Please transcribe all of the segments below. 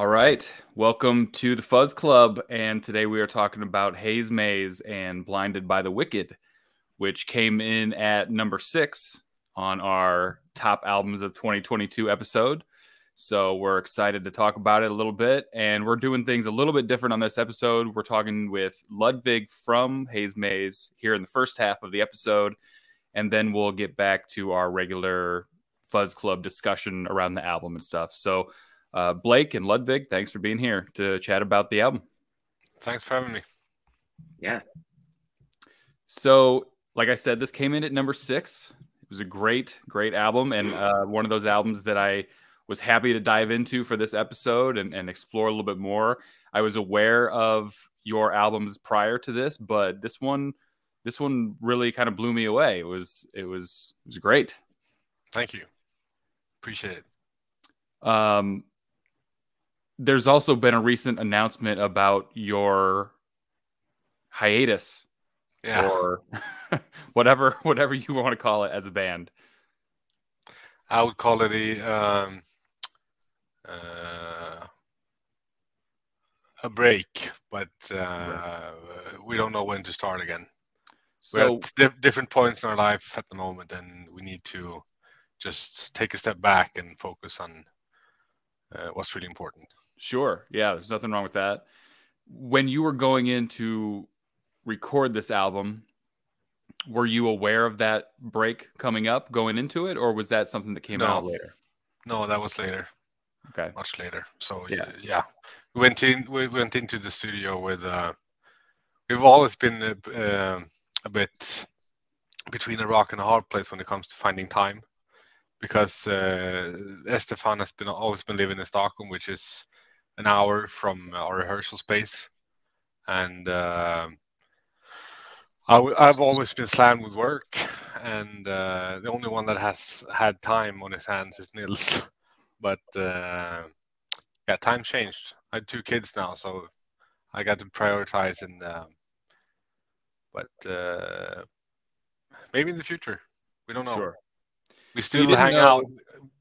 All right, welcome to the Fuzz Club, and today we are talking about Hazemaze and Blinded by the Wicked, which came in at number 6 on our top albums of 2022 episode. So we're excited to talk about it a little bit, and we're doing things a little bit different on this episode. We're talking with Ludvig from Hazemaze here in the first half of the episode, and then we'll get back to our regular Fuzz Club discussion around the album and stuff. So Blake and Ludvig, thanks for being here to chat about the album. Thanks for having me. Yeah. So, like I said, this came in at number 6. It was a great album, and one of those albums that I was happy to dive into for this episode and explore a little bit more. I was aware of your albums prior to this, but this one really kind of blew me away. It was great. Thank you. Appreciate it. There's also been a recent announcement about your hiatus, or whatever you want to call it as a band. I would call it a break, but we don't know when to start again. So we're at different points in our life at the moment, and we need to just take a step back and focus on what's really important. Sure. Yeah, there's nothing wrong with that. When you were going in to record this album, were you aware of that break coming up going into it, or was that something that came out later? No, that was later. Okay. Much later. So yeah. We went into the studio with we've always been a bit between a rock and a hard place when it comes to finding time, because Estefan has always been living in Stockholm, which is an hour from our rehearsal space, and I've always been slammed with work, and the only one that has had time on his hands is Nils. But time changed. I had 2 kids now, so I got to prioritize, and but maybe in the future, we don't know. Sure. We still hang out.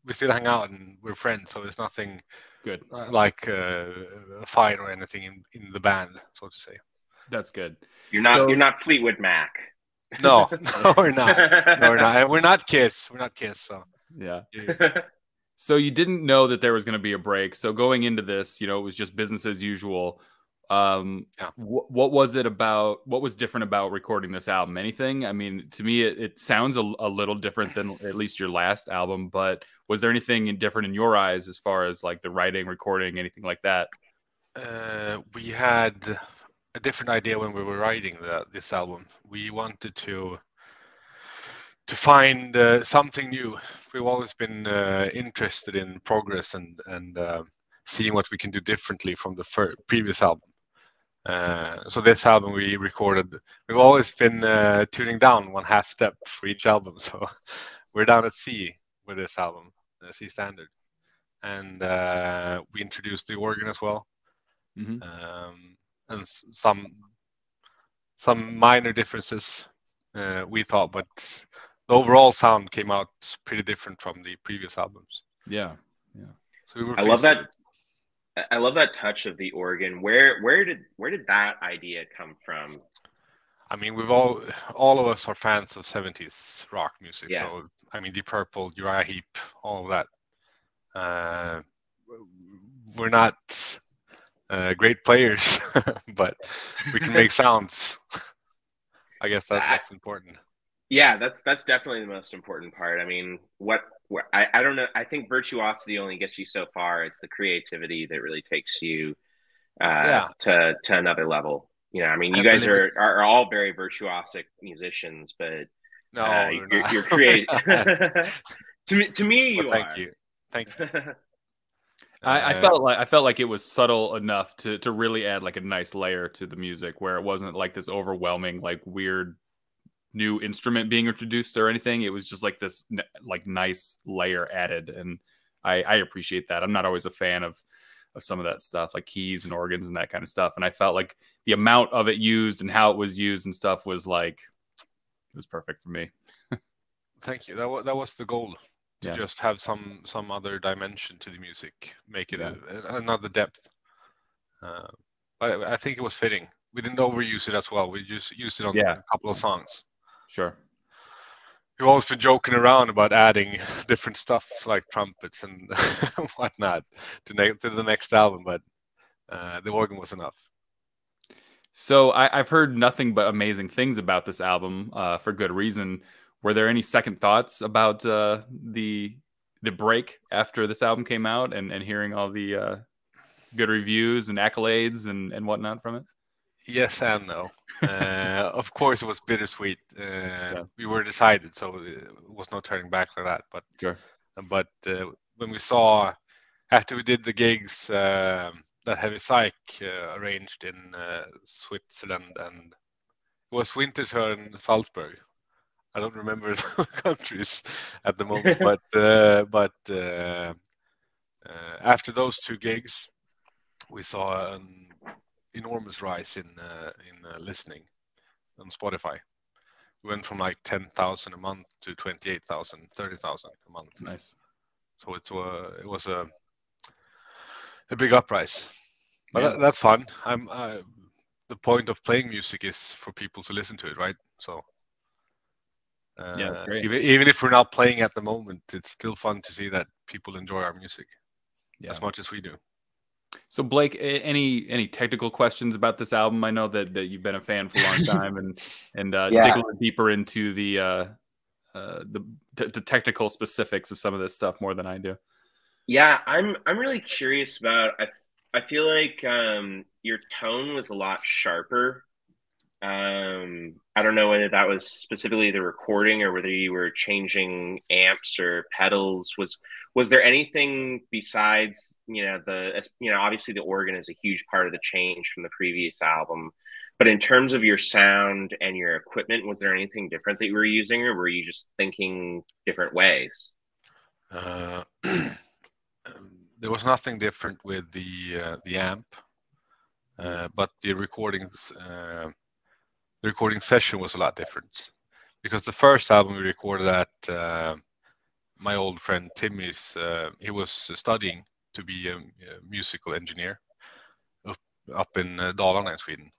We still hang out, and we're friends. So it's nothing good like a fight or anything in the band, so to say. That's good. You're not Fleetwood Mac. No, we're not. No, we're not. And we're not Kiss. We're not Kiss. So yeah. So you didn't know that there was going to be a break. So going into this, it was just business as usual. What was it about? What was different about recording this album? Anything? I mean, to me, it sounds a little different than at least your last album. But was there anything different in your eyes as far as like the writing, recording, anything like that? We had a different idea when we were writing this album. We wanted to find something new. We've always been interested in progress and seeing what we can do differently from the previous album. So this album we recorded, we've always been tuning down 1/2 step for each album. So we're down at C with this album, C standard. And we introduced the organ as well. Mm-hmm. And some minor differences, we thought, but the overall sound came out pretty different from the previous albums. Yeah. So we were I love that touch of the organ. Where did that idea come from? I mean, all of us are fans of 70s rock music. Yeah. So I mean, Deep Purple, Uriah Heep, all of that. We're not great players, but we can make sounds. I guess that's important. Yeah, that's definitely the most important part. I mean, I don't know. I think virtuosity only gets you so far. It's the creativity that really takes you to another level. I mean, you guys are all very virtuosic musicians, but no, you're creative. to me, you well, are. Thank you. I felt like it was subtle enough to really add like a nice layer to the music, where it wasn't like this overwhelming, like weird new instrument being introduced or anything. It was just like this like nice layer added, and I appreciate that. I'm not always a fan of some of that stuff, like keys and organs and that kind of stuff, and I felt like the amount of it used and how it was used and stuff was like, it was perfect for me. Thank you. That was the goal. to just have some other dimension to the music, make it another depth. But I think it was fitting. We didn't overuse it as well. We just used it on a couple of songs. Sure. We've always been joking around about adding different stuff like trumpets and whatnot to the next album, but the organ was enough. So I've heard nothing but amazing things about this album, for good reason. Were there any second thoughts about the break after this album came out, and hearing all the good reviews and accolades and whatnot from it? Yes and no. Of course, it was bittersweet. We were decided, so it was no turning back like that. But but when we saw, after we did the gigs that Heavy Psych arranged in Switzerland, and it was Winterthur and Salzburg. I don't remember the countries at the moment, but after those two gigs, we saw an enormous rise in listening on Spotify. We went from like 10,000 a month to 28,000, 30,000 a month. Nice. So it was a big uprise. But that's fun. The point of playing music is for people to listen to it, right? So that's great. Even if we're not playing at the moment, it's still fun to see that people enjoy our music as much as we do. So Blake, any technical questions about this album? I know that you've been a fan for a long time, and dig a little deeper into the technical specifics of some of this stuff more than I do. Yeah, I'm really curious about. I feel like your tone was a lot sharper. I don't know whether that was specifically the recording or whether you were changing amps or pedals. Was there anything besides, obviously the organ is a huge part of the change from the previous album, but in terms of your sound and your equipment, was there anything different that you were using, or were you just thinking different ways? There was nothing different with the amp, but the recording session was a lot different, because the first album we recorded at my old friend Timmy's, he was studying to be a musical engineer up in Dalarna in Sweden,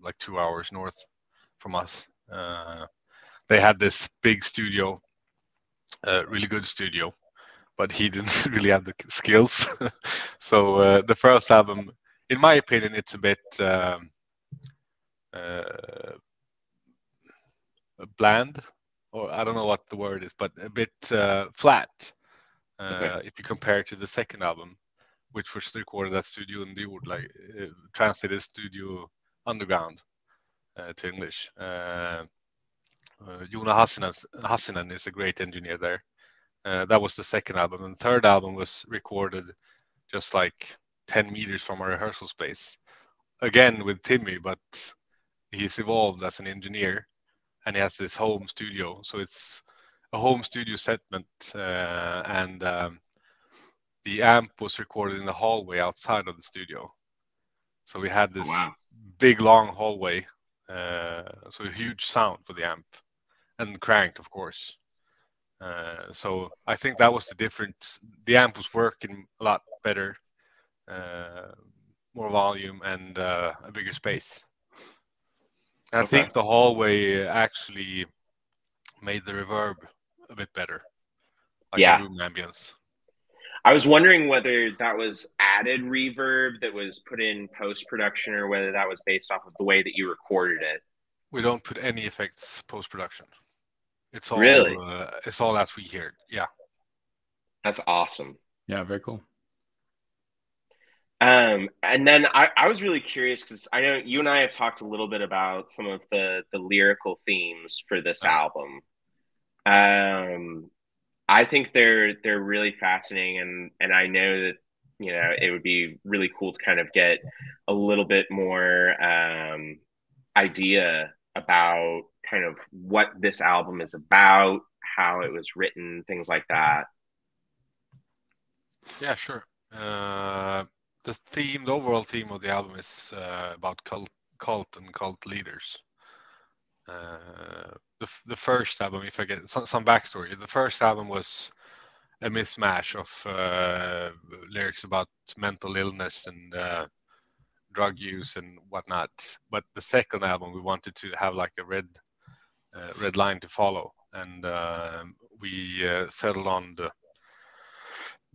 like 2 hours north from us. They had this big studio, really good studio, but he didn't really have the skills. So the first album, in my opinion, it's a bit bland, or I don't know what the word is, but a bit flat if you compare to the second album, which was recorded at Studio Underjord, like translated Studio Underground to English. Joona Hassinen is a great engineer there. That was the second album, and the third album was recorded just like 10 meters from our rehearsal space, again with Timmy, but he's evolved as an engineer, and he has this home studio. So it's a home studio segment, and the amp was recorded in the hallway outside of the studio. So we had this big long hallway, so a huge sound for the amp, and cranked, of course. So I think that was the difference. The amp was working a lot better, more volume, and a bigger space. I think the hallway actually made the reverb a bit better, like the room ambience. I was wondering whether that was added reverb that was put in post-production, or whether that was based off of the way that you recorded it. We don't put any effects post-production. It's all it's all as we hear it. Yeah. That's awesome. Yeah, very cool. And then I was really curious, because I know you and I have talked a little bit about some of the lyrical themes for this album. I think they're really fascinating, and I know that it would be really cool to kind of get a little bit more idea about kind of what this album is about, how it was written, things like that. Yeah, sure. The overall theme of the album is about cult and cult leaders. The first album, if I get some backstory, the first album was a mismatch of lyrics about mental illness and drug use and whatnot. But the second album, we wanted to have like a red line to follow, and we settled on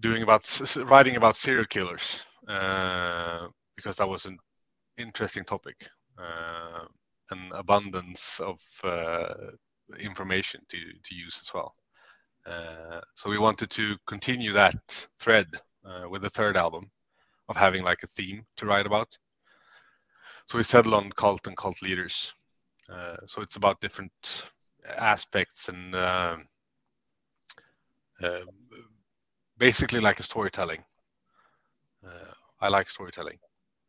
writing about serial killers because that was an interesting topic, an abundance of information to use as well. So we wanted to continue that thread with the third album of having like a theme to write about. So we settled on cult and cult leaders. So it's about different aspects and basically like a storytelling. I like storytelling,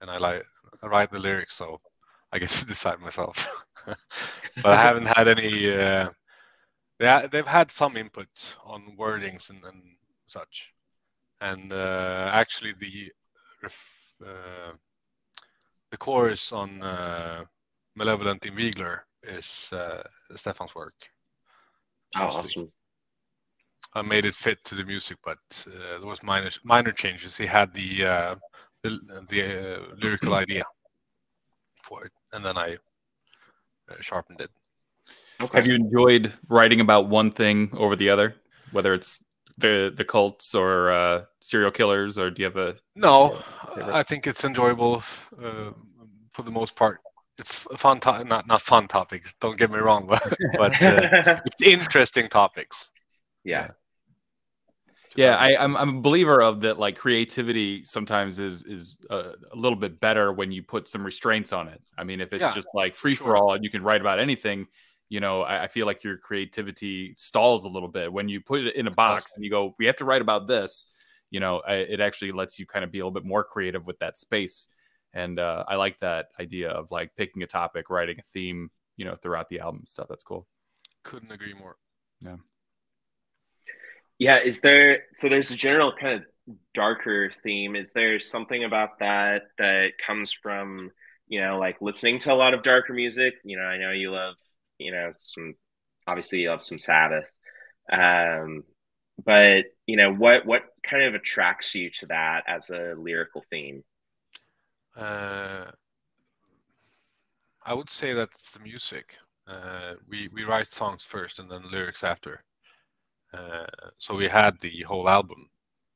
and I write the lyrics, so I get to decide myself. But I haven't had any. They've had some input on wordings and such, and actually the chorus on Malevolent Invigilator is Stefan's work. Oh, awesome. I made it fit to the music, but there was minor changes. He had the lyrical idea for it, and then I sharpened it. Okay. Have you enjoyed writing about one thing over the other, whether it's the cults or serial killers, or do you have a? No, I think it's enjoyable for the most part. It's fun, not fun topics. Don't get me wrong, but it's interesting topics. Yeah. Yeah, I'm a believer of that. Like creativity sometimes is a little bit better when you put some restraints on it. I mean, if it's just like free for all and you can write about anything, you know, I feel like your creativity stalls a little bit when you put it in a box and you go, we have to write about this. You know, it actually lets you kind of be a little bit more creative with that space. And I like that idea of like picking a topic, writing a theme, you know, throughout the album and stuff. That's cool. Couldn't agree more. Yeah. Yeah, there's a general kind of darker theme. Is there something about that comes from, you know, like listening to a lot of darker music? You know, I know you love, you know, obviously you love some Sabbath. But, you know, what kind of attracts you to that as a lyrical theme? I would say that's the music. We write songs first and then lyrics after. So we had the whole album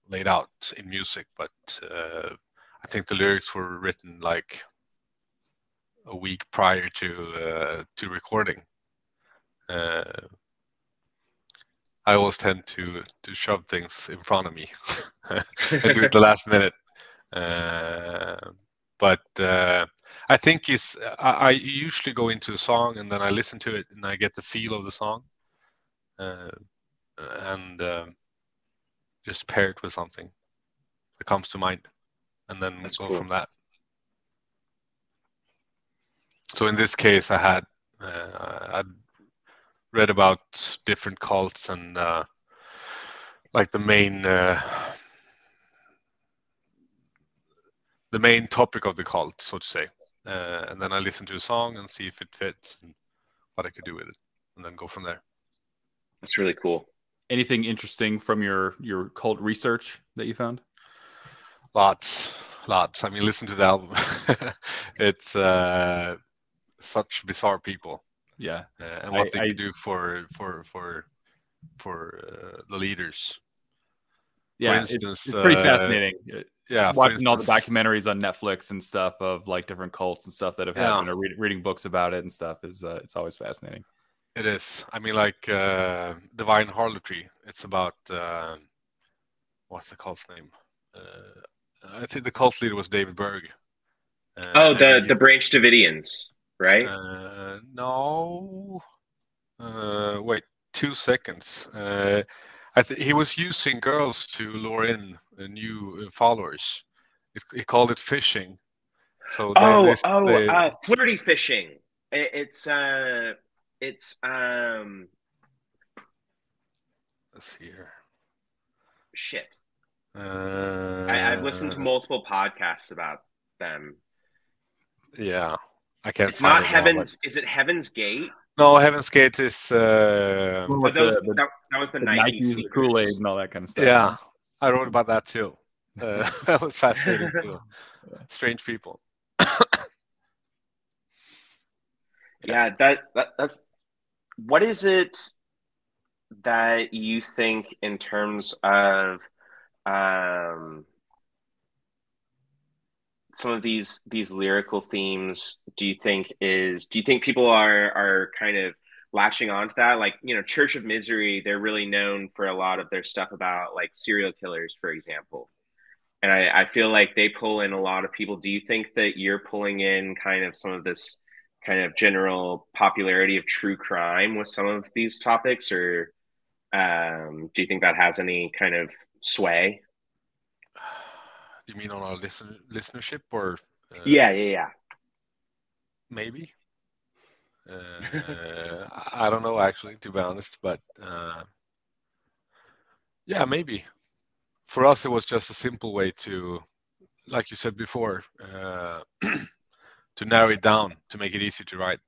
laid out in music, but I think the lyrics were written like a week prior to recording. I always tend to shove things in front of me and do it the last minute. But I think I usually go into a song and then I listen to it and I get the feel of the song. And just pair it with something that comes to mind, and then go from that. So in this case, I'd read about different cults and like the main topic of the cult, so to say, and then I listen to a song and see if it fits and what I could do with it, and then go from there. That's really cool. Anything interesting from your cult research that you found? Lots. I mean, listen to the album. It's such bizarre people. Yeah, and what they can do for the leaders. Yeah, for instance, it's pretty fascinating. Yeah, watching all the documentaries on Netflix and stuff of like different cults and stuff that have happened, or reading books about it and stuff is it's always fascinating. It is. I mean, like Divine Harlotry. It's about what's the cult's name? I think the cult leader was David Berg. The Branch Davidians, right? No. Wait, 2 seconds. He was using girls to lure in new followers. He called it fishing. So flirty fishing. It's let's see here. Shit. I've listened to multiple podcasts about them. Yeah, I can't. It's not Heaven's. Is it Heaven's Gate? No, Heaven's Gate is. That was the Nike Nikes, the Kool-Aid, and all that kind of stuff. Yeah, I wrote about that too. That was fascinating too. Strange people. Yeah, that's. What is it that you think in terms of some of these lyrical themes? Do you think people are kind of latching onto that? Like, you know, Church of Misery, they're really known for a lot of their stuff about like serial killers, for example. And I feel like they pull in a lot of people. Do you think that you're pulling in kind of some of this kind of general popularity of true crime with some of these topics, or do you think that has any kind of sway? You mean on our listenership, or? Yeah. Maybe. I don't know, actually, to be honest, but yeah, maybe. For us, it was just a simple way to, like you said before, to narrow it down, to make it easy to write.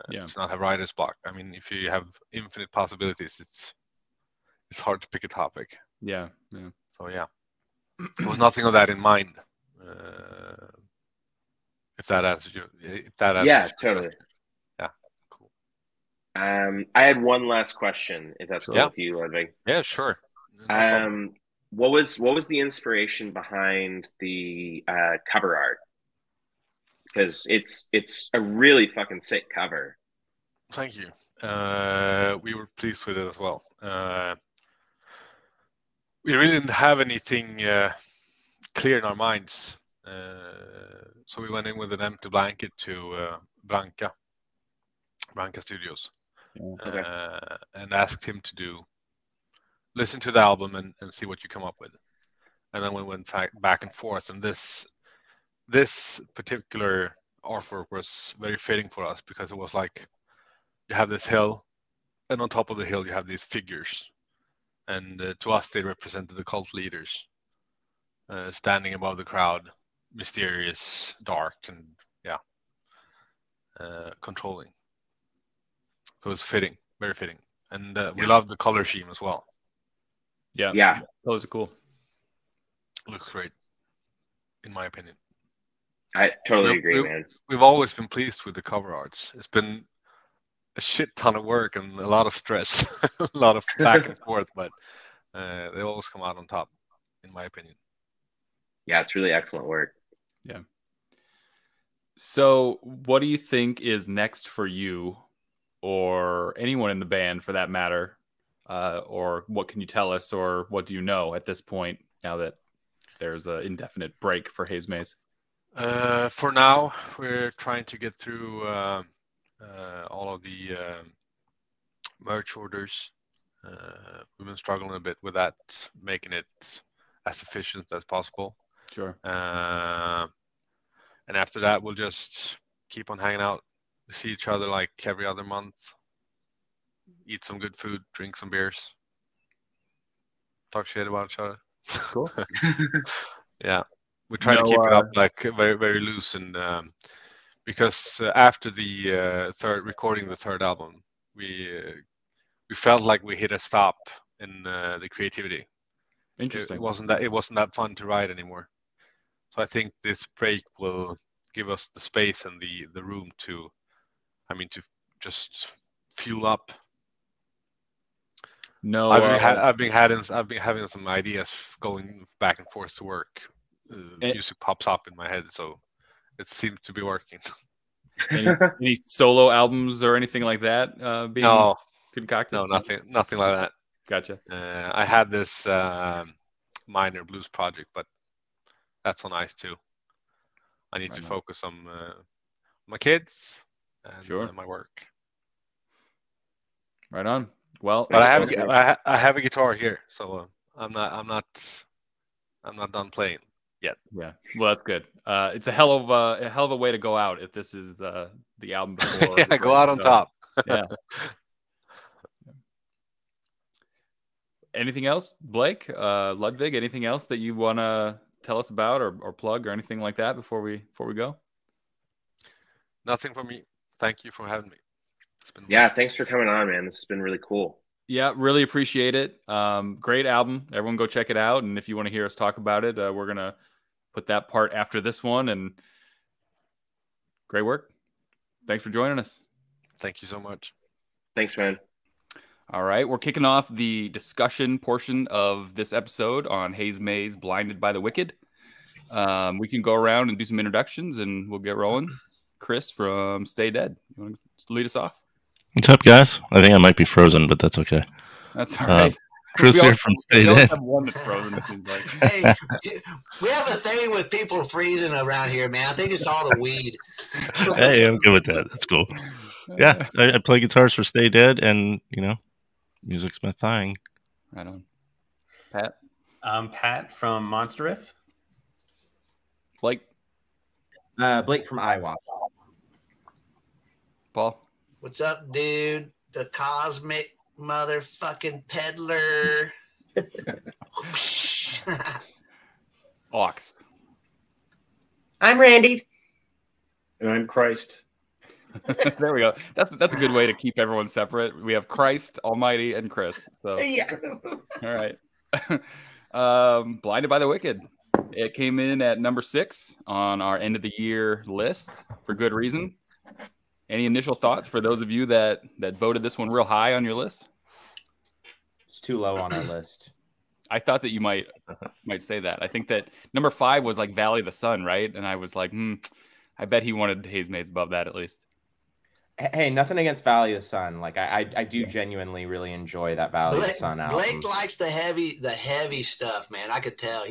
To not have writer's block. I mean, if you have infinite possibilities, it's hard to pick a topic. Yeah. So yeah, there was nothing of that in mind. If that answers you, Yeah, totally. Yeah, cool. I had one last question, if that's cool with you, Ludvig. Yeah, sure. No what was the inspiration behind the cover art? Because it's a really fucking sick cover. Thank you. We were pleased with it as well. We really didn't have anything clear in our minds, so we went in with an empty blanket to Branca Studios, and asked him to listen to the album and see what you come up with. And then we went back and forth, and this particular artwork was very fitting for us, because it was like you have this hill, and on top of the hill you have these figures, and to us they represented the cult leaders, standing above the crowd, mysterious, dark, and controlling. So it was fitting, very fitting, and we loved the color scheme as well. Yeah, Those are cool. Looks great, in my opinion. I totally agree, man. We've always been pleased with the cover arts. It's been a shit ton of work and a lot of stress, a lot of back and forth, but they always come out on top, in my opinion. Yeah, it's really excellent work. Yeah. So what do you think is next for you, or anyone in the band for that matter? Or what can you tell us, or what do you know at this point, now that there's an indefinite break for Hazemaze? For now, we're trying to get through all of the merch orders. We've been struggling a bit with that, making it as efficient as possible. Sure. And after that, we'll just keep on hanging out. We see each other like every other month, eat some good food, drink some beers, talk shit about each other. Cool. Yeah, we try to keep it up like very, very loose, and because after the recording the third album, we felt like we hit a stop in the creativity. Interesting. It wasn't that fun to write anymore. So I think this break will give us the space and the room to just fuel up. No, I've been having some ideas going back and forth to work. Music pops up in my head, so it seems to be working. Any solo albums or anything like that being concocted? No, nothing like that. Gotcha. I had this minor blues project, but that's on ice too. I need to focus on my kids and my work. Right on. Well, but I have a guitar here, so I'm not done playing yet. Yeah, well, that's good. It's a hell of a way to go out if this is the album before. Yeah, go out on top. Yeah. Anything else, Blake, Ludvig? Anything else that you want to tell us about or plug or anything like that before we go? Nothing from me. Thank you for having me. Yeah, thanks for coming on, man. This has been really cool. Yeah, really appreciate it. Great album. Everyone go check it out. And if you want to hear us talk about it, we're going to put that part after this one. And great work. Thanks for joining us. Thank you so much. Thanks, man. All right. We're kicking off the discussion portion of this episode on Hazemaze, Blinded by the Wicked. We can go around and do some introductions, and we'll get rolling. Kris from Stay Dead, you want to lead us off? What's up, guys? I think I might be frozen, but that's okay. That's all right. Kris here from Stay Dead. Have one that's frozen. Like. Hey, we have a thing with people freezing around here, man. I think it's all the weed. Hey, I'm good with that. That's cool. Yeah, I play guitars for Stay Dead, and music's my thing. Right on. Pat? I'm Pat from Monster Riff. Blake? Blake from Aiwass. Paul? What's up, dude? The Cosmic motherfucking Peddler. Aawks. I'm Randy. And I'm Christ. There we go. That's a good way to keep everyone separate. We have Christ, Almighty, and Kris. So Yeah. All right. Blinded by the Wicked. It came in at number 6 on our end of the year list for good reason. Any initial thoughts for those of you that voted this one real high on your list? It's too low on our list. I thought that you might say that. I think that number 5 was like Valley of the Sun, right? And I was like, I bet he wanted Hazemaze above that at least. Hey, nothing against Valley of the Sun. Like I do genuinely really enjoy that Valley of the Sun album. Blake likes the heavy stuff, man. I could tell.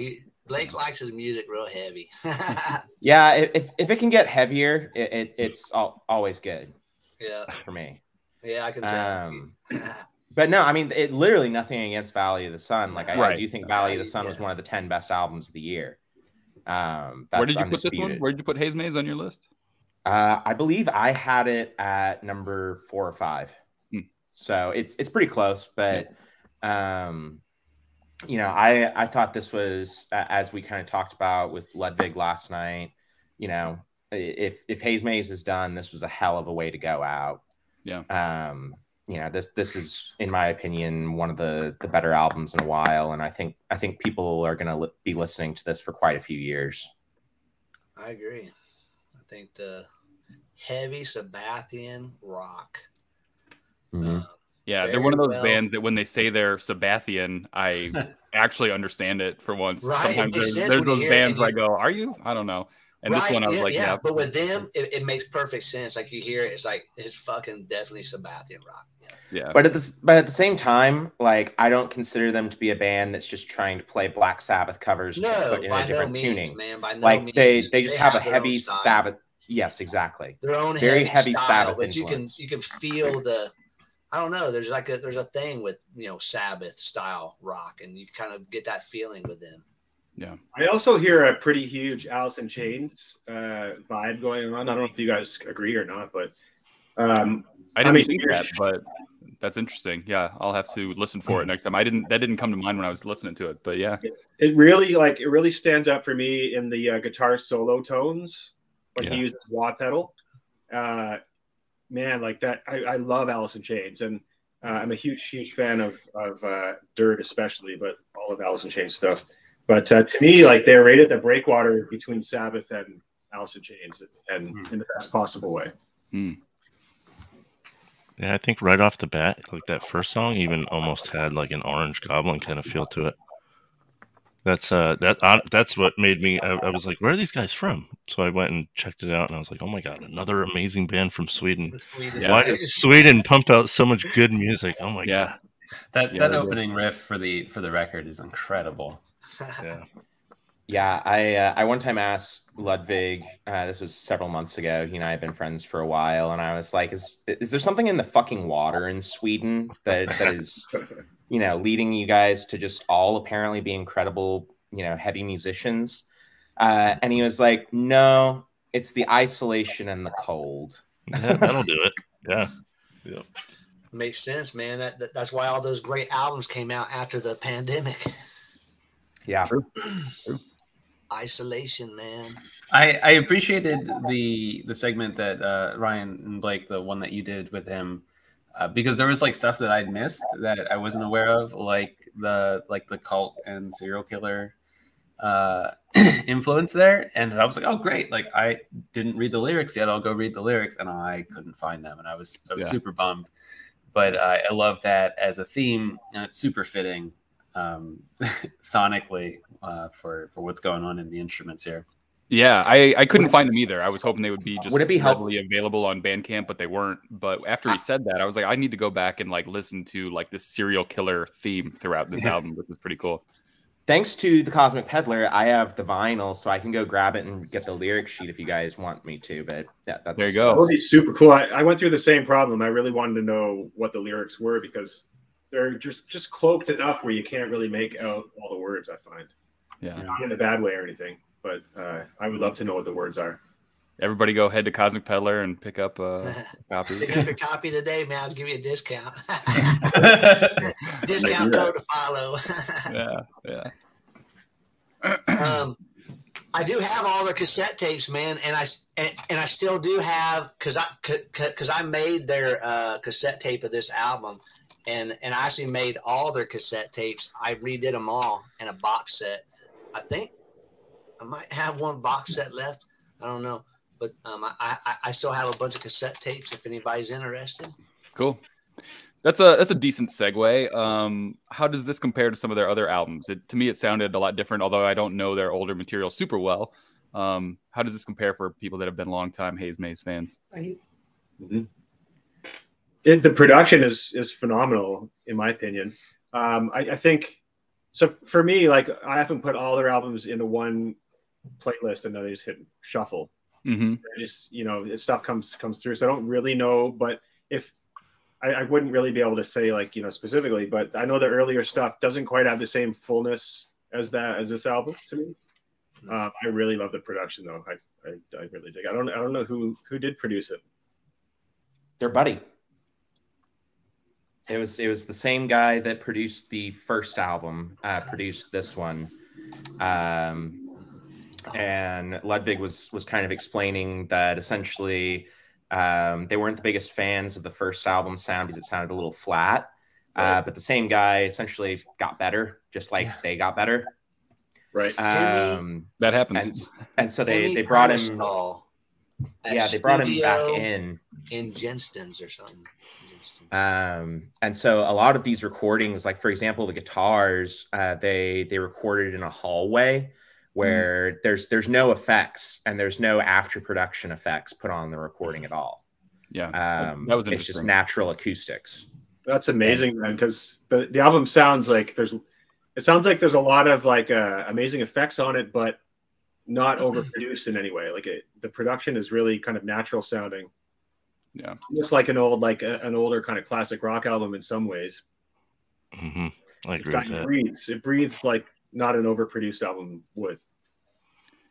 Blake likes his music real heavy. Yeah, if it can get heavier, it's always good. Yeah, for me. Yeah, I can tell. But no, I mean, literally nothing against Valley of the Sun. Like Right. I do think Valley of the Sun was one of the 10 best albums of the year. That's Where did you put this undisputed. one? Where did you put Hazemaze on your list? I believe I had it at number 4 or 5. So it's pretty close, but I thought this was, as we kind of talked about with Ludvig last night, if Hazemaze is done, this was a hell of a way to go out. Yeah. This is, in my opinion, one of the better albums in a while, and I think people are going to be listening to this for quite a few years. I agree. I think the heavy Sabbathian rock. Yeah, they're one of those bands that when they say they're Sabbathian, I actually understand it for once. Right, Sometimes there's those bands where I go, "Are you?" I don't know. And this one, I was like, "Yeah." But with them, it makes perfect sense. Like you hear it, it's like it's fucking definitely Sabbathian rock. Yeah. But at the same time, like I don't consider them to be a band that's just trying to play Black Sabbath covers put in a different tuning. Man, by no like means. they just have a heavy Sabbath. Yes, exactly. Their own very heavy style, Sabbath but influence. you can feel the. I don't know. There's a thing with Sabbath style rock, and you kind of get that feeling with them. Yeah. I also hear a pretty huge Alice in Chains vibe going on. I don't know if you guys agree or not, but I didn't think that, but that's interesting. Yeah, I'll have to listen for it next time. That didn't come to mind when I was listening to it, but yeah. It really stands out for me in the guitar solo tones when he uses wah pedal. Man, like that, I love Alice in Chains, and I'm a huge fan of Dirt especially, but all of Alice in Chains stuff. But to me, like they're right at the breakwater between Sabbath and Alice in Chains, and in the best possible way. Yeah, I think right off the bat, like that first song even almost had like an Orange Goblin kind of feel to it. That's what made me. I was like, where are these guys from? So I went and checked it out, and I was like, oh my god, another amazing band from Sweden. Why does Sweden pump out so much good music? Oh my god, that opening riff for the record is incredible. Yeah, I one time asked Ludvig, this was several months ago, he and I have been friends for a while, and I was like, is there something in the fucking water in Sweden that is, leading you guys to just all apparently be incredible, heavy musicians? And he was like, no, it's the isolation and the cold. Yeah, that'll do it. Yeah. Makes sense, man. That's why all those great albums came out after the pandemic. Yeah. True. Isolation, man. I appreciated the segment that Ryan and Blake, the one that you did with him, because there was like stuff that I'd missed that I wasn't aware of, like the cult and serial killer influence there. And I was like, oh great, like I didn't read the lyrics yet, I'll go read the lyrics, and I couldn't find them, and I was super bummed. But I love that as a theme, and it's super fitting sonically for what's going on in the instruments here. Yeah, I couldn't find them either. I was hoping they would be just readily available on Bandcamp, but they weren't. But after he said that, I was like, I need to go back and like listen to like this serial killer theme throughout this album, which is pretty cool. Thanks to the Cosmic Peddler, I have the vinyl, so I can go grab it and get the lyric sheet if you guys want me to. But yeah, that's there you go. That would be super cool. I went through the same problem. I really wanted to know what the lyrics were because they're just cloaked enough where you can't really make out all the words. I find, not in a bad way or anything. But I would love to know what the words are. Everybody go head to Cosmic Peddler and pick up a copy. Pick up your copy today, man. I'll give you a discount. Discount code to follow. Yeah. I do have all the cassette tapes, man, and I still do have because I made their cassette tape of this album, and I actually made all their cassette tapes. I redid them all in a box set. I think I might have one box set left. I don't know. But I still have a bunch of cassette tapes if anybody's interested. Cool. That's a decent segue. How does this compare to some of their other albums? To me, it sounded a lot different, although I don't know their older material super well. How does this compare for people that have been longtime Hazemaze fans? Mm-hmm. The production is phenomenal, in my opinion. I think, so for me, like I often put all their albums into one playlist and then I just hit shuffle. Mm-hmm. Just, stuff comes through. So I don't really know, but if I wouldn't really be able to say like, specifically, but I know the earlier stuff doesn't quite have the same fullness as this album to me. I really love the production though. I really dig. I don't know who did produce it. Their buddy. It was the same guy that produced the first album, produced this one. And Ludvig was kind of explaining that essentially they weren't the biggest fans of the first album sound because it sounded a little flat. But the same guy essentially got better, just like they got better. Right. That happens. And so they brought him. They brought him back in Jenston's or something. And so a lot of these recordings, like for example, the guitars, they recorded in a hallway where there's no effects and there's no after production effects put on the recording at all. Yeah, that was interesting. It's just natural acoustics. That's amazing, man, because the album sounds like there's a lot of like amazing effects on it, but not overproduced in any way. Like the production is really kind of natural sounding. Yeah, just like an older kind of classic rock album in some ways. Mm-hmm. I agree with that. It breathes like not an overproduced album would.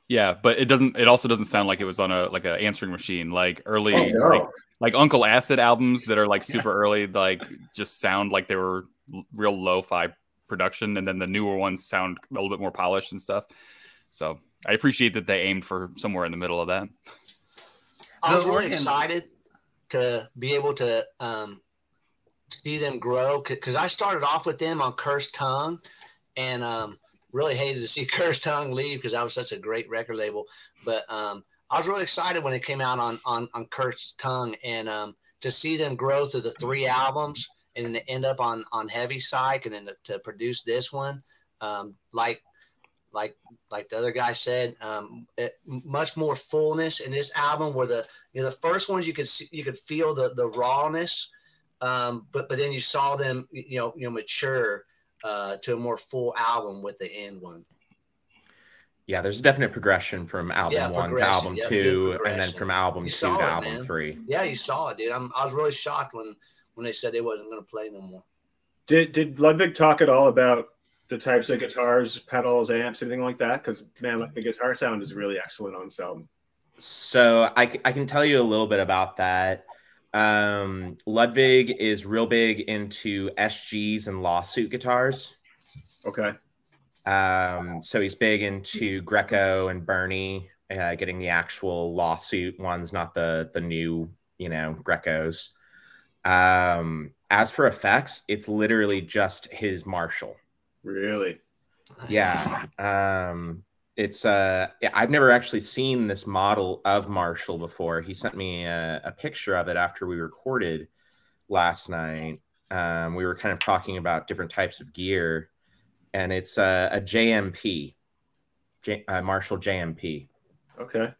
Yeah, but it also doesn't sound like it was on a answering machine like early like Uncle Acid albums that are like super early, like just sound like they were real lo-fi production, and then the newer ones sound a little bit more polished and stuff. So I appreciate that they aimed for somewhere in the middle of that. I was really excited to be able to see them grow because I started off with them on Cursed Tongue, and really hated to see Cursed Tongue leave because that was such a great record label. But I was really excited when it came out on Cursed Tongue, and to see them grow through the 3 albums and then to end up on Heavy Psych, and then to produce this one, like the other guy said, much more fullness in this album. Where the first ones you could feel the rawness, but then you saw them mature to a more full album with the end one. Yeah, there's a definite progression from album 1 to album 2, and then from album 2 to album 3. Yeah, you saw it, dude. I was really shocked when they said they wasn't going to play no more. Did Ludvig talk at all about the types of guitars, pedals, amps, anything like that? Because man, like the guitar sound is really excellent on this album. So I can tell you a little bit about that. Ludvig is real big into SGs and lawsuit guitars. Okay. So he's big into Greco and Bernie, getting the actual lawsuit ones, not the new, Grecos. As for effects, it's literally just his Marshall. Really? Yeah. It's I've never actually seen this model of Marshall before. He sent me a picture of it after we recorded last night. We were kind of talking about different types of gear, and it's a JMP, Marshall JMP. Okay.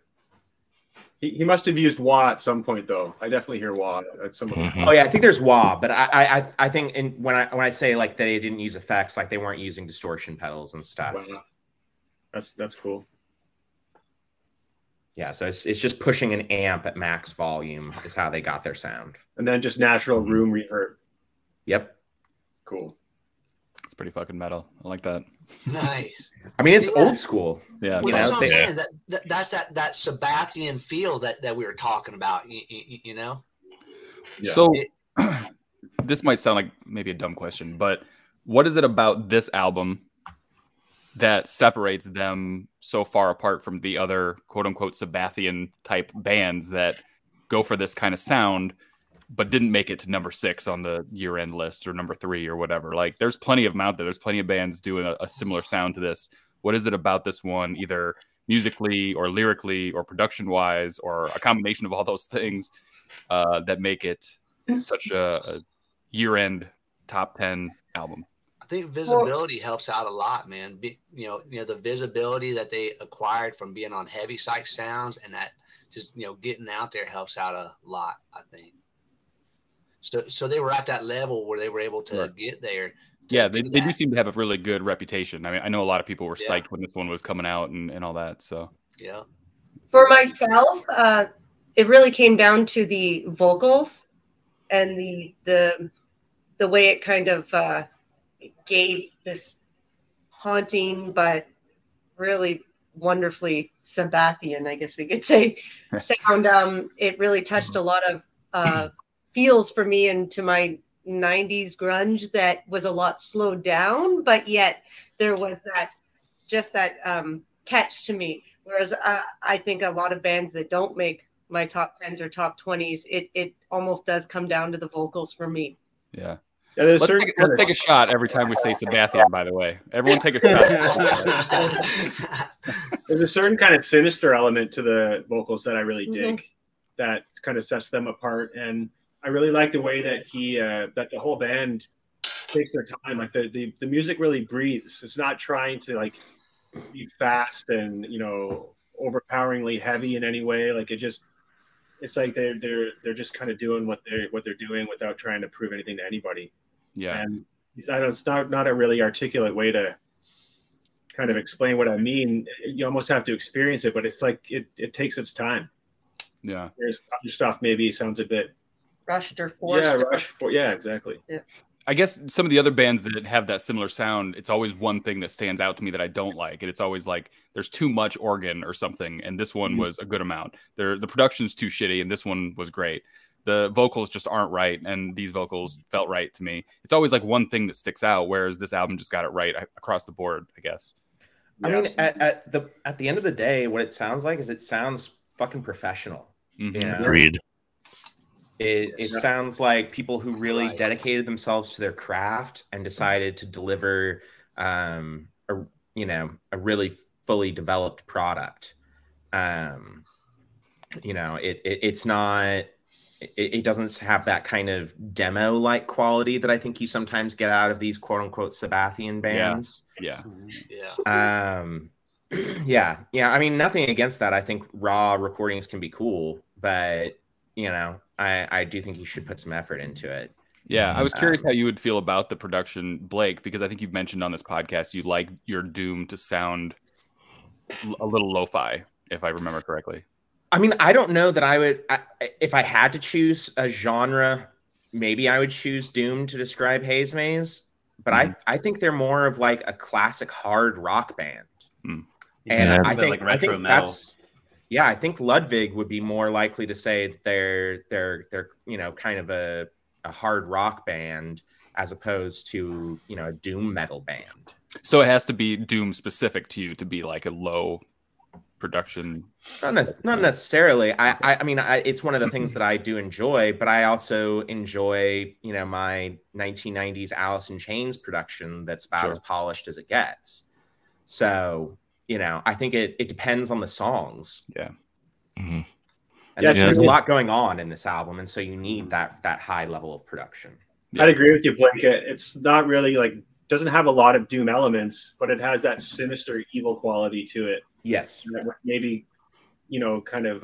He must have used wah at some point, though. I definitely hear wah at some point. Oh yeah, I think there's wah, but I think when I say like they didn't use effects, like they weren't using distortion pedals and stuff. Wow. That's cool. Yeah, so it's just pushing an amp at max volume is how they got their sound. And then just natural room reverb. Yep. Cool. It's pretty fucking metal. I like that. Nice. I mean, it's old school. Yeah. Well, that's what I'm saying. That's that Sabathian feel that we were talking about. You know. Yeah. So this might sound like maybe a dumb question, but what is it about this album that separates them so far apart from the other quote unquote Sabathian type bands that go for this kind of sound, but didn't make it to number 6 on the year end list or number 3 or whatever? Like there's plenty of them out there. There's plenty of bands doing a similar sound to this. What is it about this one, either musically or lyrically or production wise, or a combination of all those things that make it such a year end top 10 album? I think visibility helps out a lot, man. You know, the visibility that they acquired from being on heavy psych sounds, and that just, you know, getting out there helps out a lot, I think. So they were at that level where they were able to get there. Yeah, they do seem to have a really good reputation. I mean, I know a lot of people were psyched when this one was coming out and all that. So yeah. For myself, it really came down to the vocals and the way it kind of gave this haunting but really wonderfully Sabathian, I guess we could say, sound. It really touched a lot of feels for me into my 90s grunge that was a lot slowed down, but yet there was that catch to me. Whereas I think a lot of bands that don't make my top 10s or top 20s, it almost does come down to the vocals for me. Yeah. Let's take a shot every time we say Sabathian, by the way. Everyone take a shot. There's a certain kind of sinister element to the vocals that I really dig, that kind of sets them apart. And I really like the way that that the whole band takes their time. Like the music really breathes. It's not trying to like be fast and, you know, overpoweringly heavy in any way. Like it's like they're just kind of doing what they're doing without trying to prove anything to anybody. Yeah. And I know it's not a really articulate way to kind of explain what I mean. You almost have to experience it, but it's like it takes its time. Yeah. There's other stuff maybe sounds a bit rushed or forced. Yeah, exactly. Yeah. I guess some of the other bands that have that similar sound, it's always one thing that stands out to me that I don't like. And it's always like there's too much organ or something. And this one was a good amount. The production's too shitty, and this one was great. The vocals just aren't right, and these vocals felt right to me. It's always like one thing that sticks out, whereas this album just got it right across the board, I guess. I mean, at the end of the day, what it sounds like is it sounds fucking professional. You know? Agreed. It sounds like people who really dedicated themselves to their craft and decided to deliver, a really fully developed product. It's not. It doesn't have that kind of demo-like quality that I think you sometimes get out of these quote-unquote Sabathian bands. Yeah. I mean, nothing against that. I think raw recordings can be cool, but I do think you should put some effort into it. Yeah, I was curious how you would feel about the production, Blake, because I think you've mentioned on this podcast you like your Doom to sound a little lo-fi, if I remember correctly. I mean, I don't know that I would, if I had to choose a genre, maybe I would choose Doom to describe Hazemaze, but I think they're more of like a classic hard rock band. And I think that's, I think Ludvig would be more likely to say they're kind of a hard rock band as opposed to, a doom metal band. So it has to be Doom specific to you to be like a low production? Not necessarily. I mean, it's one of the things that I do enjoy, but I also enjoy, you know, my 1990s Alice in Chains production that's about as polished as it gets. So, you know, I think it depends on the songs. Yeah. Mm-hmm. And there's a lot going on in this album, and so you need that high level of production. Yeah. I'd agree with you, Blake. It's not really like, doesn't have a lot of doom elements, but it has that sinister evil quality to it. Yes. Maybe, you know, kind of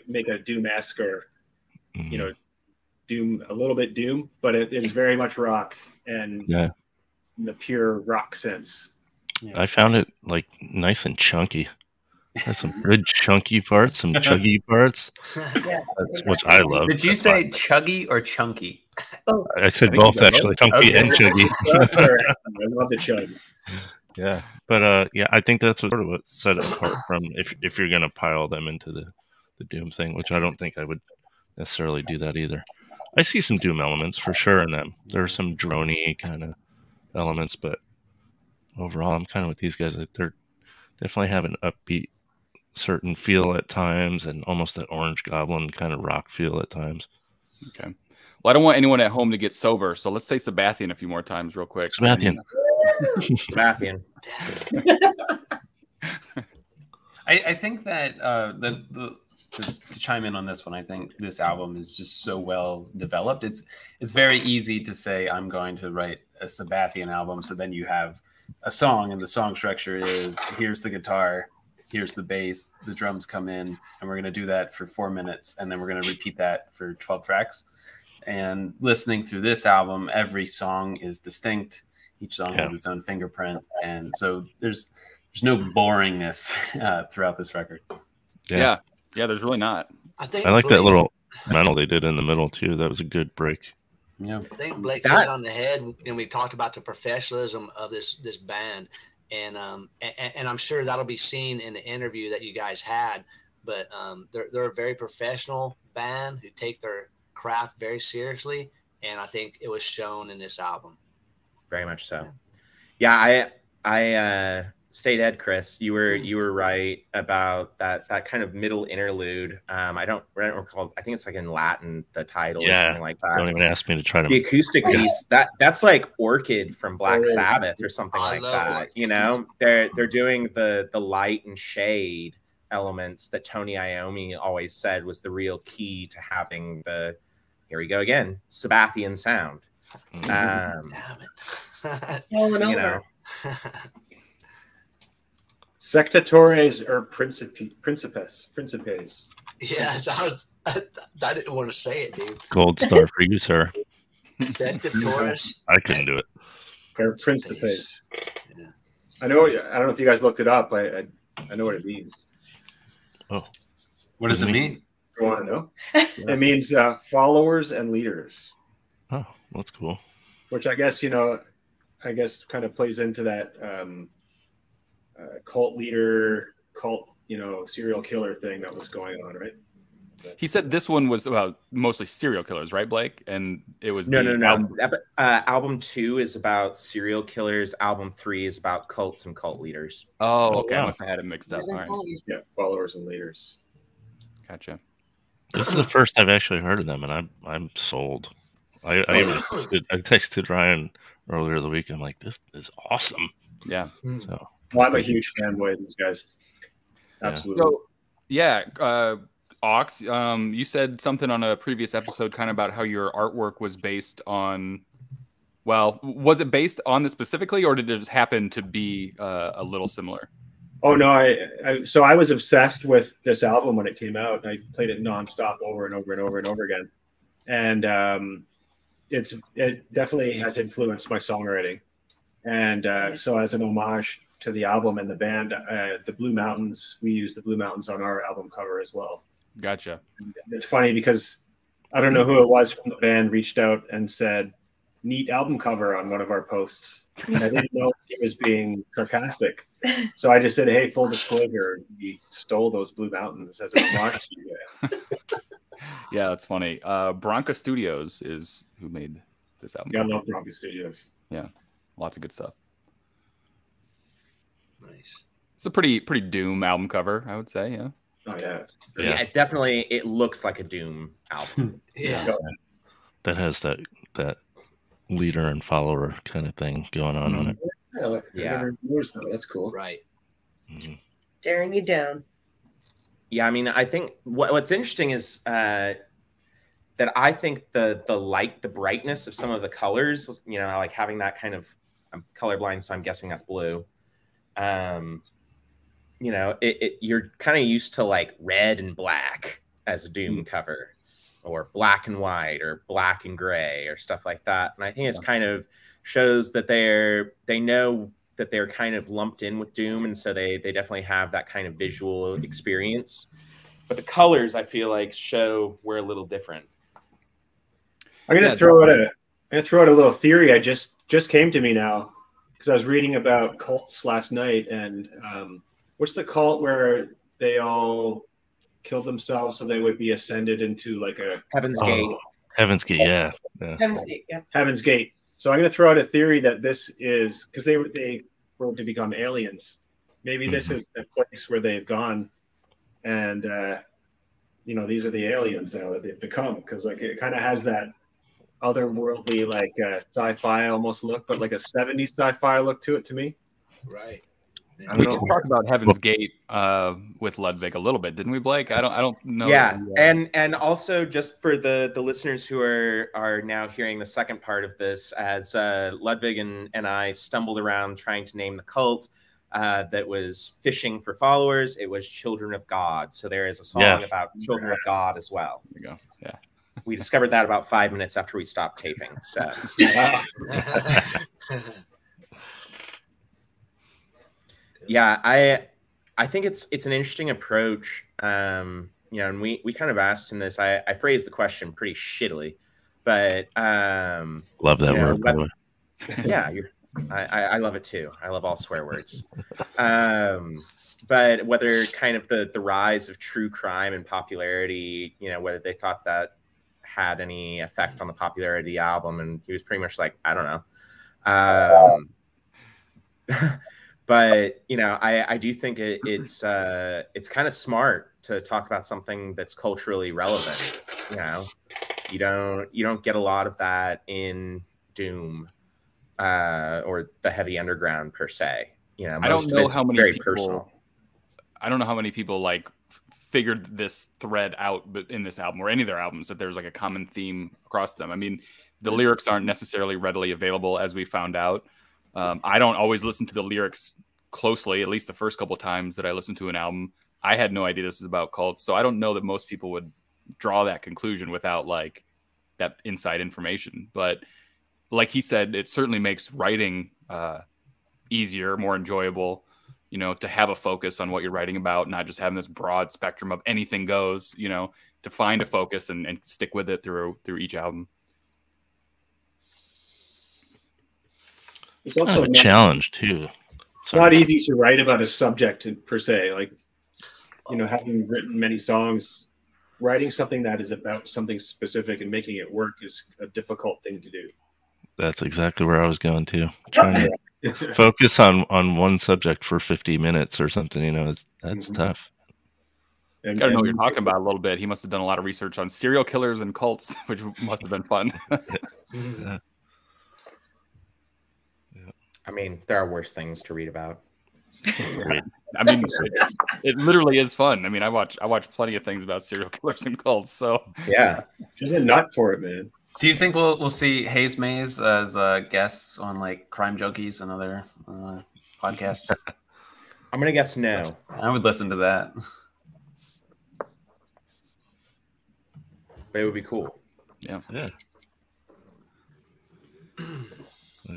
make a doom-esque or, you know, doom, a little bit doom, but it is very much rock and in the pure rock sense. Yeah. I found it like nice and chunky. Has some good chunky parts, some chuggy parts. That's what I love. Did you say chuggy or chunky? Oh. I said both actually, chunky and chuggy. I love the chug. Yeah, but yeah, I think that's sort of what set it apart from if you're gonna pile them into the doom thing, which I don't think I would necessarily do that either. I see some doom elements for sure in them. There are some droney kind of elements, but overall, I'm kind of with these guys. They're definitely have an upbeat certain feel at times and almost that Orange Goblin kind of rock feel at times. Okay. Well, I don't want anyone at home to get sober, so let's say Sabathian a few more times real quick. Sabathian. Sabathian. I think that to chime in on this one, I think this album is just so well developed. It's very easy to say I'm going to write a Sabathian album, so then you have a song, and the song structure is here's the guitar, here's the bass, the drums come in, and we're going to do that for 4 minutes, and then we're going to repeat that for 12 tracks. And listening through this album, every song is distinct. Each song has its own fingerprint, and so there's no boringness throughout this record. Yeah, there's really not. I like that little metal they did in the middle too. That was a good break. Yeah, I think Blake hit it on the head, and we talked about the professionalism of this band, and I'm sure that'll be seen in the interview that you guys had. But they're a very professional band who take their craft very seriously, and I think it was shown in this album. Very much so. Yeah, I stay dead, Chris. You were right about that kind of middle interlude. I don't recall. I think it's like in Latin, the title or something like that. Don't even ask me to try to. The acoustic piece that's like Orchid from Black Sabbath or something like that. You know, they're doing the light and shade elements that Tony Iommi always said was the real key to having the, here we go again, Sabathian sound. Damn it. You know. Sectatores or Principes. Yeah, I didn't want to say it, dude. Gold star for you, sir. Sectatores. I couldn't do it. Or Principes. Yeah. I don't know if you guys looked it up. I know what it means. Oh, what does it mean? You want to know? It means followers and leaders. Oh, that's cool. Which I guess kind of plays into that cult leader, serial killer thing that was going on, right? He said this one was about mostly serial killers, right, Blake? And it was no. Album 2 is about serial killers. Album 3 is about cults and cult leaders. Oh, okay. I must have had it mixed up. All right. Yeah, followers and leaders. Gotcha. This is the first I've actually heard of them, and I'm sold. I texted Ryan earlier the week. I'm like, this is awesome. Yeah. So well, I'm a huge fanboy of these guys. Absolutely. So, yeah. Aawks, you said something on a previous episode kind of about how your artwork was based on, well, was it based on this specifically, or did it just happen to be a little similar? Oh, no. So I was obsessed with this album when it came out. I played it nonstop over and over and over and over again. And it definitely has influenced my songwriting. And so as an homage to the album and the band, the Blue Mountains, we used the Blue Mountains on our album cover as well. Gotcha. It's funny because I don't know who it was from the band reached out and said, neat album cover on one of our posts. And I didn't know he was being sarcastic. So I just said, hey, full disclosure, we stole those Blue Mountains as a homage to you guys. Yeah, that's funny. Bronca Studios is who made this album. Yeah, I love Bronca Studios. Yeah, lots of good stuff. Nice. It's a pretty Doom album cover, I would say. Yeah. Oh yeah. Yeah, it definitely. It looks like a Doom album. Yeah. That has that leader and follower kind of thing going on it. Yeah. That's cool. Right. Mm-hmm. Staring you down. Yeah, I mean, I think what's interesting is that I think the light, the brightness of some of the colors, you know, like having that kind of, I'm colorblind, so I'm guessing that's blue. You know, you're kind of used to like red and black as a Doom cover, or black and white, or black and gray, or stuff like that. And I think it's kind of shows that they know that they're kind of lumped in with Doom, and so they definitely have that kind of visual experience. But the colors, I feel like, show we're a little different. I'm gonna throw out a little theory. I just came to me now because I was reading about cults last night, and what's the cult where they all killed themselves so they would be ascended into like a Heaven's Gate? Heaven's Gate, yeah. Heaven's Gate, yeah. Heaven's Gate. So I'm going to throw out a theory that this is because they were to become aliens. Maybe this is the place where they've gone, and you know, these are the aliens now that they've become, because like it kind of has that otherworldly, like sci-fi almost look, but like a 70s sci-fi look to it to me. Right. We can talk about Heaven's Gate with Ludvig a little bit, didn't we, Blake? I don't know. Yeah, and also just for the listeners who are now hearing the second part of this, as Ludvig and I stumbled around trying to name the cult that was fishing for followers, it was Children of God. So there is a song about Children of God as well. There you go. Yeah. We discovered that about 5 minutes after we stopped taping. So. Yeah, I think it's an interesting approach. You know, and we kind of asked him this. I phrased the question pretty shittily, but love that word. By the way. Yeah, I love it too. I love all swear words. But whether kind of the rise of true crime and popularity, you know, whether they thought that had any effect on the popularity of the album, and he was pretty much like, I don't know. But you know, I do think it's kind of smart to talk about something that's culturally relevant. You know, you don't get a lot of that in Doom or the heavy underground per se. You know, I don't know how many people. Personal. I don't know how many people like figured this thread out, but in this album or any of their albums, that there's like a common theme across them. I mean, the lyrics aren't necessarily readily available, as we found out. I don't always listen to the lyrics closely, at least the first couple of times that I listened to an album. I had no idea this was about cults, so I don't know that most people would draw that conclusion without like that inside information. But like he said, it certainly makes writing easier, more enjoyable, you know, to have a focus on what you're writing about, not just having this broad spectrum of anything goes, you know, to find a focus and stick with it through each album. It's also a challenge too. It's not easy to write about a subject per se. Like, you know, having written many songs, writing something that is about something specific and making it work is a difficult thing to do. That's exactly where I was going to. Trying to focus on one subject for 50 minutes or something, you know, that's tough. You gotta know what you're talking about a little bit. He must have done a lot of research on serial killers and cults, which must have been fun. Yeah. I mean, there are worse things to read about. I mean, it literally is fun. I mean, I watch plenty of things about serial killers and cults. So yeah, she's a nut for it, man. Do you think we'll see Hazemaze as guests on like Crime Junkies and other podcasts? I'm gonna guess no. I would listen to that, but it would be cool. Yeah.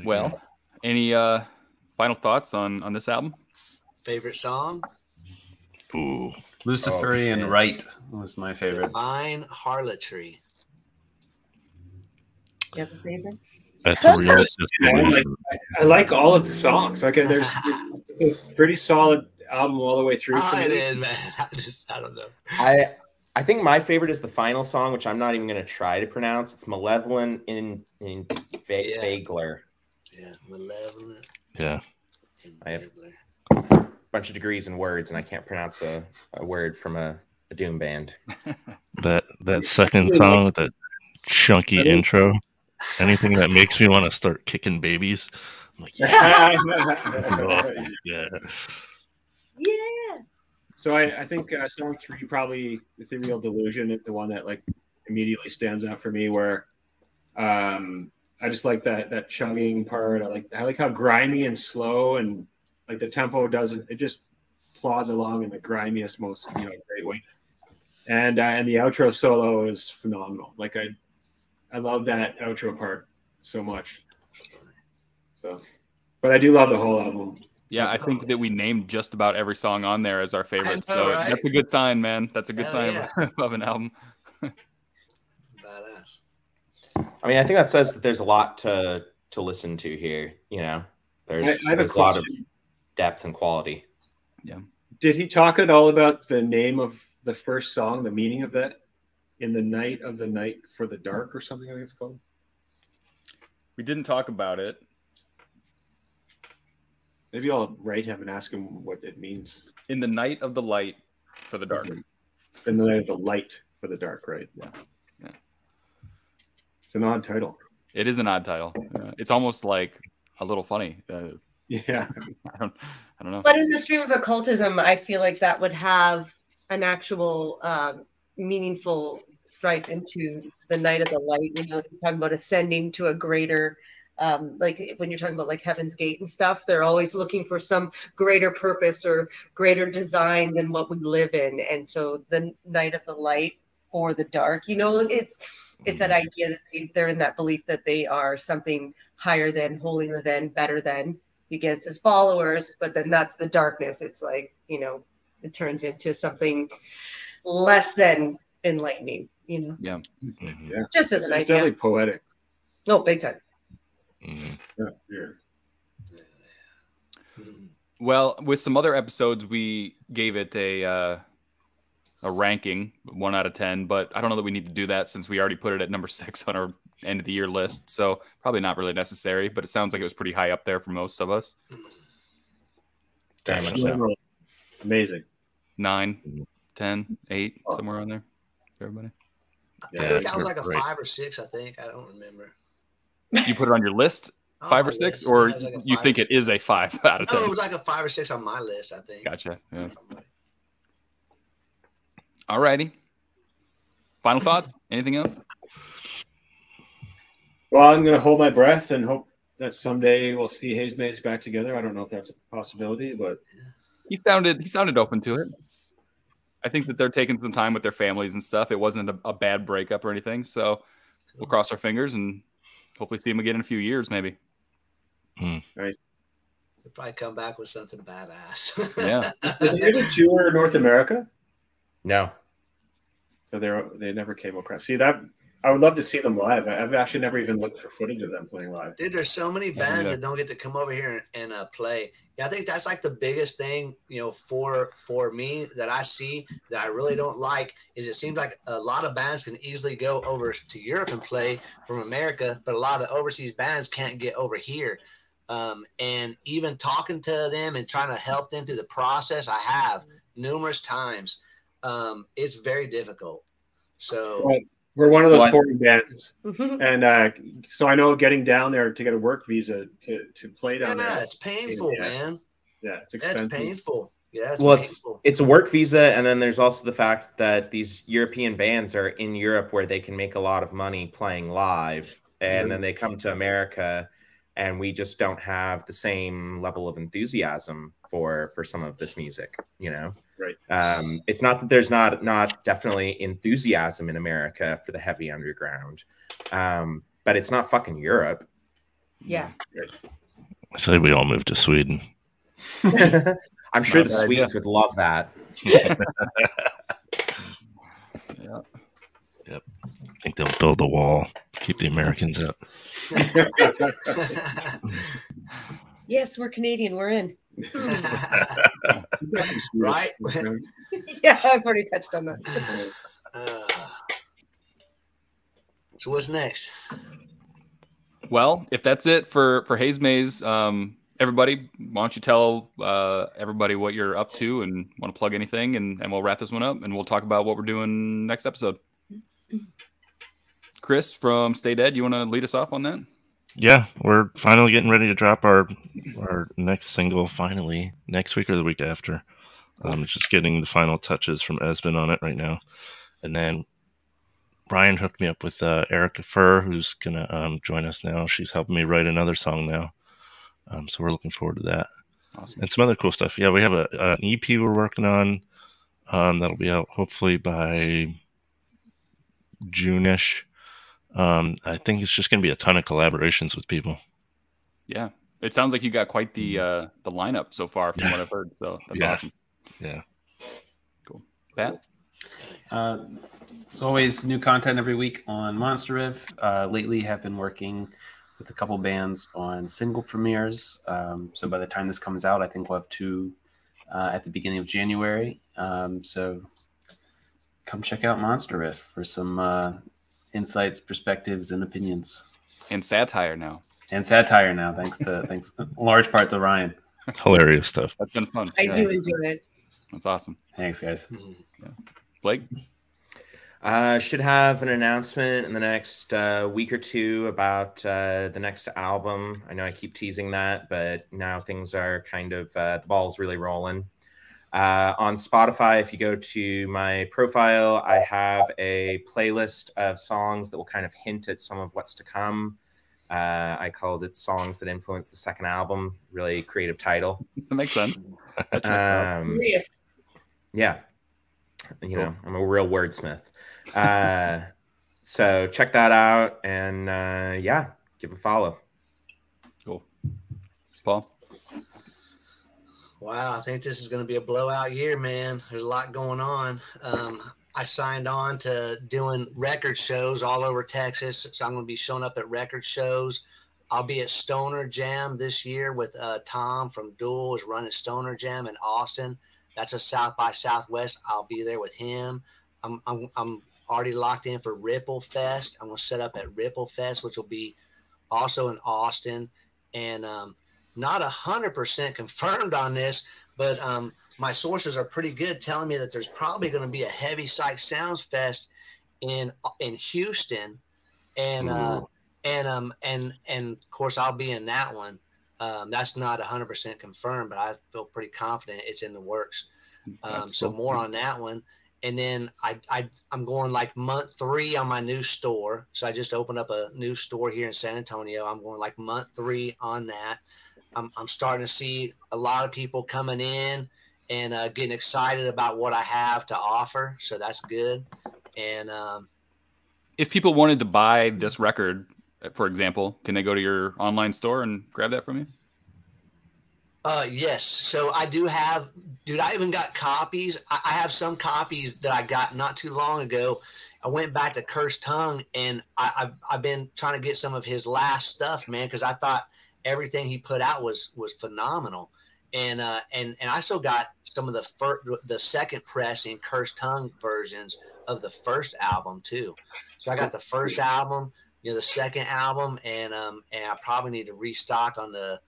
Well. Any final thoughts on this album? Favorite song? Ooh, Luciferian Rite was my favorite. Divine Harlotry. You have a favorite? That's a real. I like all of the songs. Like, there's a pretty solid album all the way through. I did, man. I don't know. I think my favorite is the final song, which I'm not even going to try to pronounce. It's Malevolent in Vagler. Yeah, Malevolent. Yeah. I have bunch of degrees in words, and I can't pronounce a word from a doom band. That second song with that chunky intro, anything that makes me want to start kicking babies, I'm like, yeah. Yeah. So I think song 3, probably Ethereal Delusion, is the one that like immediately stands out for me, where I just like that chugging part. I like how grimy and slow, and like the tempo doesn't, it just plods along in the grimiest, most great way. And the outro solo is phenomenal. Like I love that outro part so much. So, but I do love the whole album. Yeah, I think that we named just about every song on there as our favorite. So right? that's a good sign, man. That's a good Hell sign yeah. of an album. Badass. I mean, I think that says that there's a lot to listen to here. There's I have a lot of depth and quality. Yeah. Did he talk at all about the name of the first song, the meaning of that? In the night of the night for the dark, or something, I think it's called? We didn't talk about it. Maybe I'll write him and ask him what it means. In the night of the light for the dark. In the night of the light for the dark, right? Yeah. It's an odd title. It is an odd title. It's almost like a little funny. Yeah. I don't know. But in the stream of occultism, I feel like that would have an actual meaningful stripe into the night of the light. You're talking about ascending to a greater, like when you're talking about like Heaven's Gate and stuff, they're always looking for some greater purpose or greater design than what we live in. And so the night of the light or the dark, it's that idea that they're in that belief that they are something higher than, holier than, better than against his followers. But then that's the darkness. It's like, it turns into something less than enlightening, Yeah. Mm-hmm. Yeah. Just as an idea. It's definitely poetic. Oh, big time. Mm-hmm. Yeah. Well, with some other episodes, we gave it a ranking, 1 out of 10, but I don't know that we need to do that since we already put it at number 6 on our end of the year list. So probably not really necessary, but it sounds like it was pretty high up there for most of us. Very much so. Amazing. 9, 10, 8, somewhere on there for everybody. I think that was like a 5 or 6, I think. I don't remember. You put it on your list, 5 or 6, or like you think it is a 5 out of 10? No, it was like a 5 or 6 on my list, I think. Gotcha. Yeah. All righty. Final thoughts? Anything else? Well, I'm going to hold my breath and hope that someday we'll see Hazemaze back together. I don't know if that's a possibility, but He sounded open to it. I think that they're taking some time with their families and stuff. It wasn't a bad breakup or anything, so we'll cross our fingers and hopefully see him again in a few years, maybe. Nice. They'll probably come back with something badass. Yeah. Did they ever tour North America? No. So they never came across. See that? I would love to see them live. I've actually never even looked for footage of them playing live. Dude, there's so many bands that don't get to come over here and play. Yeah, I think that's like the biggest thing, for me that I see that I really don't like is it seems like a lot of bands can easily go over to Europe and play from America, but a lot of the overseas bands can't get over here. And even talking to them and trying to help them through the process, I have numerous times. It's very difficult. So we're one of those foreign bands, and so I know getting down there to get a work visa to play down there. Yeah, it's painful, man. Yeah, it's expensive. That's painful. Yeah, it's a work visa, and then there's also the fact that these European bands are in Europe where they can make a lot of money playing live, and then they come to America, and we just don't have the same level of enthusiasm for some of this music, Right. It's not that there's not definitely enthusiasm in America for the heavy underground, but it's not fucking Europe. Yeah. I say we all move to Sweden. I'm sure the Swedes would love that. Yeah. Yep. I think they'll build a wall, keep the Americans out. Yes, we're Canadian. We're in. Right? Yeah, I've already touched on that. So what's next? Well, if that's it for Hazemaze, everybody, why don't you tell everybody what you're up to and want to plug anything, and we'll wrap this one up, and we'll talk about what we're doing next episode. Kris from Stay Dead, you want to lead us off on that? Yeah, we're finally getting ready to drop our next single, finally, next week or the week after. Just getting the final touches from Esben on it right now. And then Brian hooked me up with Erica Furr, who's going to join us now. She's helping me write another song now. So we're looking forward to that. Awesome. And some other cool stuff. Yeah, we have an EP we're working on that'll be out hopefully by June-ish. I think it's just going to be a ton of collaborations with people. Yeah, it sounds like you got quite the lineup so far from what I've heard. So that's awesome. Yeah, cool. Pat? As always, new content every week on Monster Riff. Lately, have been working with a couple bands on single premieres. So by the time this comes out, I think we'll have 2 at the beginning of January. So come check out Monster Riff for some insights, perspectives, and opinions. And satire now. Thanks in large part to Ryan. Hilarious stuff. That's been fun. I do enjoy it. That's awesome. Thanks, guys. Yeah. Blake? Should have an announcement in the next week or 2 about the next album. I know I keep teasing that, but now things are kind of, the ball's really rolling. On Spotify, if you go to my profile, I have a playlist of songs that will kind of hint at some of what's to come. I called it Songs That Influence the Second Album. Really creative title. That makes sense. Yeah. You know, I'm a real wordsmith. So check that out and yeah, give a follow. Cool. Paul? Wow, I think this is going to be a blowout year, man. There's a lot going on. I signed on to doing record shows all over Texas, so I'm going to be showing up at record shows. I'll be at Stoner Jam this year with Tom from Duel is running Stoner Jam in Austin. That's a South by Southwest. I'll be there with him. I'm already locked in for Ripple Fest. I'm going to set up at Ripple Fest, which will be also in Austin. And not 100% confirmed on this, but my sources are pretty good telling me that there's probably going to be a Heavy Psych Sounds Fest in Houston. And of course I'll be in that one. That's not 100% confirmed, but I feel pretty confident it's in the works. So more on that one. And then I'm going like month 3 on my new store. So I just opened up a new store here in San Antonio. I'm going like month 3 on that. I'm starting to see a lot of people coming in and getting excited about what I have to offer. So that's good. And if people wanted to buy this record, for example, can they go to your online store and grab that from you? Yes. So I do have, dude, I even got copies. I have some copies that I got not too long ago. I went back to Cursed Tongue and I've been trying to get some of his last stuff, man, because I thought everything he put out was phenomenal. And I still got some of the second pressing Cursed Tongue versions of the first album too. So I got the first album, you know, the second album, and I probably need to restock on the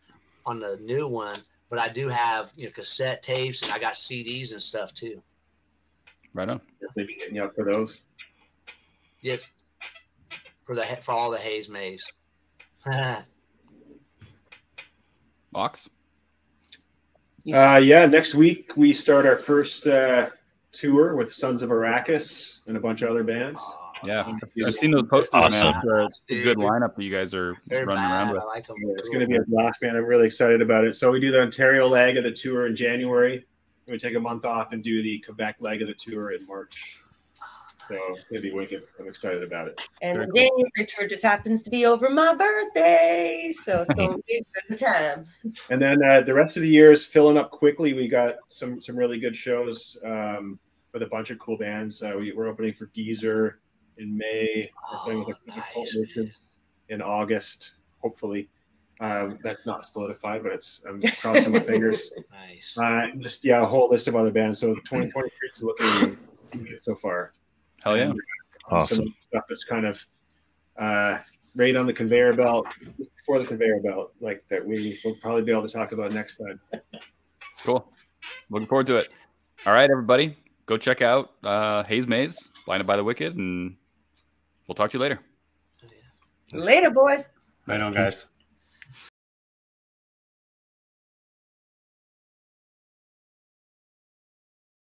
new one, but I do have, you know, cassette tapes and I got CDs and stuff too. Right on. Maybe getting you up for those. Yes. For all the Hazemaze. Aawks? Yeah, next week we start our first tour with Sons of Arrakis and a bunch of other bands. Yeah, I've seen those posters, man. It's a good lineup that you guys are running around with. I like them. Yeah, it's going to be a blast, man. I'm really excited about it. So we do the Ontario leg of the tour in January. We take a month off and do the Quebec leg of the tour in March. So it's going to be wicked. I'm excited about it. And the January tour just happens to be over my birthday, so it's going to be a good time. And then the rest of the year is filling up quickly. We got some really good shows with a bunch of cool bands. We're opening for Geezer in May. We're playing with nice. In August, hopefully. That's not solidified, but I'm crossing my fingers. Nice. Just a whole list of other bands. So 2023 is looking good so far. Hell yeah. Awesome. Some stuff that's kind of right on the conveyor belt, before the conveyor belt, like that we will probably be able to talk about next time. Cool. Looking forward to it. All right, everybody, go check out Hazemaze, Blinded by the Wicked, and we'll talk to you later. Later, boys. Right on, guys.